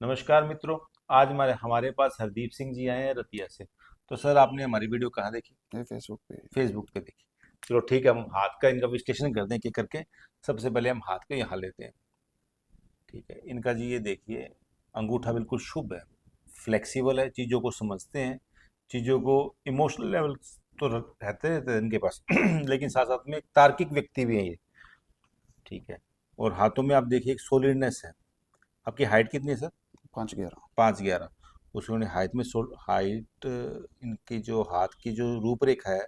नमस्कार मित्रों। आज हमारे हमारे पास हरदीप सिंह जी आए हैं रतिया से। तो सर, आपने हमारी वीडियो कहाँ देखी? ये फेसबुक पे। फेसबुक पे देखी। चलो ठीक है, हम हाथ का इनका विश्लेषण करते हैं कि करके। सबसे पहले हम हाथ का यहाँ लेते हैं। ठीक है, इनका जी ये देखिए, अंगूठा बिल्कुल शुभ है, फ्लेक्सिबल है, चीज़ों को समझते हैं, चीज़ों को इमोशनल लेवल तो रहते रहते हैं इनके पास लेकिन साथ साथ में एक तार्किक व्यक्ति भी है ये। ठीक है। और हाथों में आप देखिए एक सॉलिडनेस है। आपकी हाइट कितनी है सर? 5'11"। 5'11"। उसमें हाइट में हाइट, इनकी जो हाथ की जो रूपरेखा है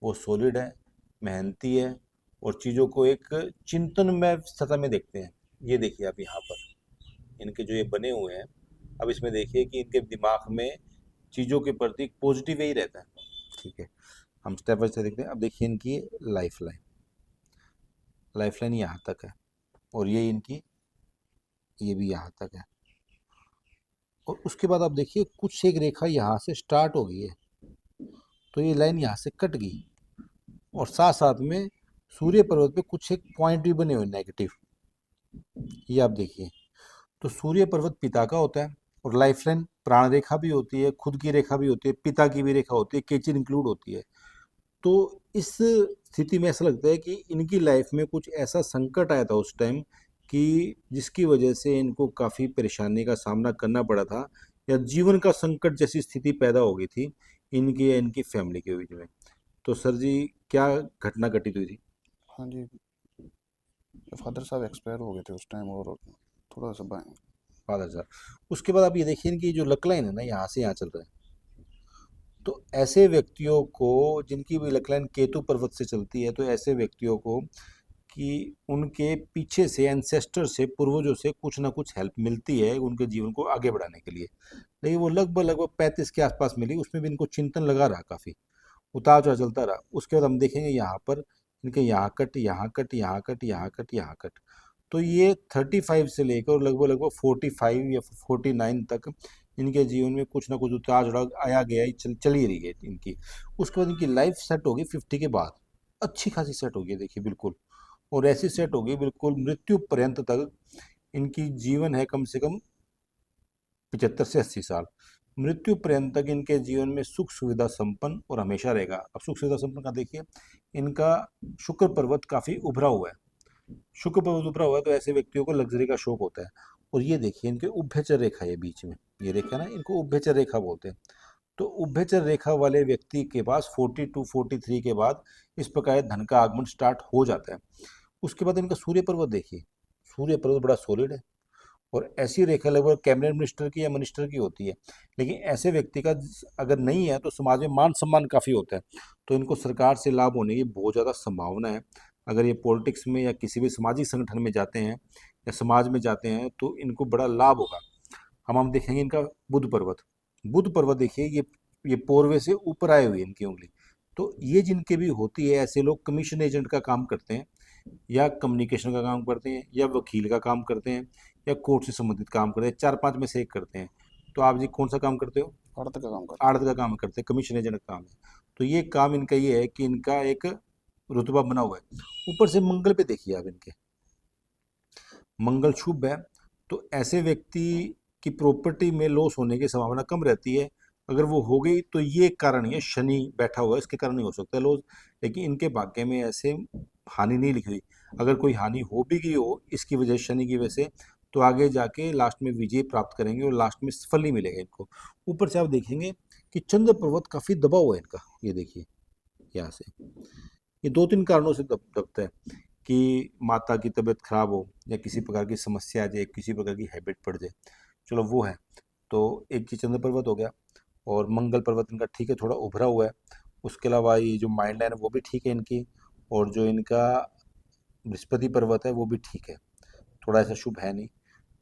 वो सॉलिड है, मेहनती है, और चीज़ों को एक चिंतन में सतह में देखते हैं। ये देखिए आप यहाँ पर इनके जो ये बने हुए हैं। अब इसमें देखिए कि इनके दिमाग में चीज़ों के प्रति पॉजिटिव ही रहता है। ठीक है, हम स्टेप बाय स्टेप देखते हैं। अब देखिए इनकी लाइफ लाइन, लाइफ लाइन यहाँ तक है, और ये इनकी, ये भी यहाँ तक है। और उसके बाद आप देखिए कुछ एक रेखा यहाँ से स्टार्ट हो गई है, तो ये लाइन यहाँ से कट गई। और साथ साथ में सूर्य पर्वत पे कुछ एक पॉइंट भी बने हुए नेगेटिव, ये आप देखिए। तो सूर्य पर्वत पिता का होता है, और लाइफ लाइन प्राण रेखा भी होती है, खुद की रेखा भी होती है, पिता की भी रेखा होती है, केचिन इंक्लूड होती है। तो इस स्थिति में ऐसा लगता है कि इनकी लाइफ में कुछ ऐसा संकट आया था उस टाइम, कि जिसकी वजह से इनको काफ़ी परेशानी का सामना करना पड़ा था, या जीवन का संकट जैसी स्थिति पैदा हो गई थी इनकी या इनकी फैमिली के बीच में। तो सर जी, क्या घटना घटित हुई थी? हाँ जी। फादर साहब एक्सपायर हो गए थे उस टाइम, और थोड़ा सा फादर साहब। उसके बाद आप ये देखिए इनकी जो लक लाइन है ना, यहाँ से यहाँ चल रहा है। तो ऐसे व्यक्तियों को, जिनकी भी लक लाइन केतु पर्वत से चलती है, तो ऐसे व्यक्तियों को कि उनके पीछे से, एंसेस्टर से, पूर्वजों से कुछ ना कुछ हेल्प मिलती है उनके जीवन को आगे बढ़ाने के लिए। लेकिन वो लगभग लगभग 35 के आसपास मिली, उसमें भी इनको चिंतन लगा रहा, काफ़ी उतार चढ़ाव चलता रहा। उसके बाद हम देखेंगे यहाँ पर इनके यहाँ कट, यहाँ कट, यहाँ कट, यहाँ कट, यहाँ कट। तो ये 35 से लेकर और लगभग लगभग 45 या 49 तक इनके जीवन में कुछ ना कुछ उतार चढ़ाव आया गया ही, चल ही रही है इनकी। उसके बाद इनकी लाइफ सेट होगी 50 के बाद, अच्छी खासी सेट होगी देखिए, बिल्कुल। और ऐसी सेट होगी बिल्कुल मृत्यु पर्यंत तक इनकी जीवन है, कम से कम 75 से 80 साल। मृत्यु पर्यंत तक इनके जीवन में सुख सुविधा संपन्न और हमेशा रहेगा। अब सुख सुविधा संपन्न का देखिए, इनका शुक्र पर्वत काफी उभरा हुआ है। शुक्र पर्वत उभरा हुआ है, तो ऐसे व्यक्तियों को लग्जरी का शौक होता है। और ये देखिए इनके उभयचर रेखा है बीच में, ये रेखा ना, इनको उभयचर रेखा बोलते हैं। तो उभयचर रेखा वाले व्यक्ति के पास 42 43 के बाद इस प्रकार धन का आगमन स्टार्ट हो जाता है। उसके बाद इनका सूर्य पर्वत देखिए, सूर्य पर्वत बड़ा सॉलिड है, और ऐसी रेखा लगभग कैबिनेट मिनिस्टर की या मिनिस्टर की होती है। लेकिन ऐसे व्यक्ति का अगर नहीं है, तो समाज में मान सम्मान काफ़ी होता है, तो इनको सरकार से लाभ होने की बहुत ज़्यादा संभावना है। अगर ये पॉलिटिक्स में या किसी भी सामाजिक संगठन में जाते हैं या समाज में जाते हैं, तो इनको बड़ा लाभ होगा। हम देखेंगे इनका बुध पर्वत। बुध पर्वत देखिए, ये पोरवे से ऊपर आए हुए इनकी उंगली। तो ये जिनके भी होती है, ऐसे लोग कमीशन एजेंट का काम करते हैं, या कम्युनिकेशन का काम करते हैं, या वकील का काम करते हैं, या कोर्ट से संबंधित काम करते हैं, चार पांच में से एक करते हैं। तो आप जी कौन सा काम करते हो? अर्थ का काम करते आड़त का काम करते हैं, कमीशन एजेंट का काम है। तो ये काम इनका ये है कि इनका एक रुतबा बना हुआ है। ऊपर से मंगल पे देखिए आप इनके, मंगल शुभ है। तो ऐसे व्यक्ति की प्रॉपर्टी में लॉस होने की संभावना कम रहती है। अगर वो हो गई तो ये कारण ही है, शनि बैठा हुआ है, इसके कारण नहीं हो सकता लॉस। लेकिन इनके भाग्य में ऐसे हानि नहीं लिखी हुई। अगर कोई हानि हो भी गई हो इसकी वजह, शनि की वजह से, तो आगे जाके लास्ट में विजय प्राप्त करेंगे, और लास्ट में सफल नहीं मिलेगा इनको। ऊपर से आप देखेंगे कि चंद्र पर्वत काफी दबा हुआ है इनका, ये देखिए यहाँ से। ये दो तीन कारणों से दबता है, कि माता की तबीयत खराब हो, या किसी प्रकार की समस्या आ जाए, किसी प्रकार की हैबिट पड़ जाए। चलो वो है। तो एक चीज चंद्र पर्वत हो गया, और मंगल पर्वत इनका ठीक है, थोड़ा उभरा हुआ है। उसके अलावा ये जो माइंड लाइन है वो भी ठीक है इनकी। और जो इनका बृहस्पति पर्वत है वो भी ठीक है, थोड़ा ऐसा शुभ है नहीं।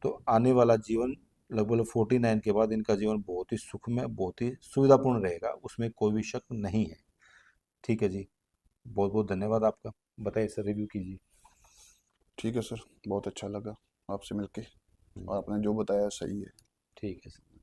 तो आने वाला जीवन लगभग 49 के बाद इनका जीवन बहुत ही सुखमय, बहुत ही सुविधापूर्ण रहेगा, उसमें कोई भी शक नहीं है। ठीक है जी, बहुत बहुत धन्यवाद आपका। बताइए सर, रिव्यू कीजिए। ठीक है सर, बहुत अच्छा लगा आपसे मिलके, हम्म, और आपने जो बताया सही है। ठीक है सर।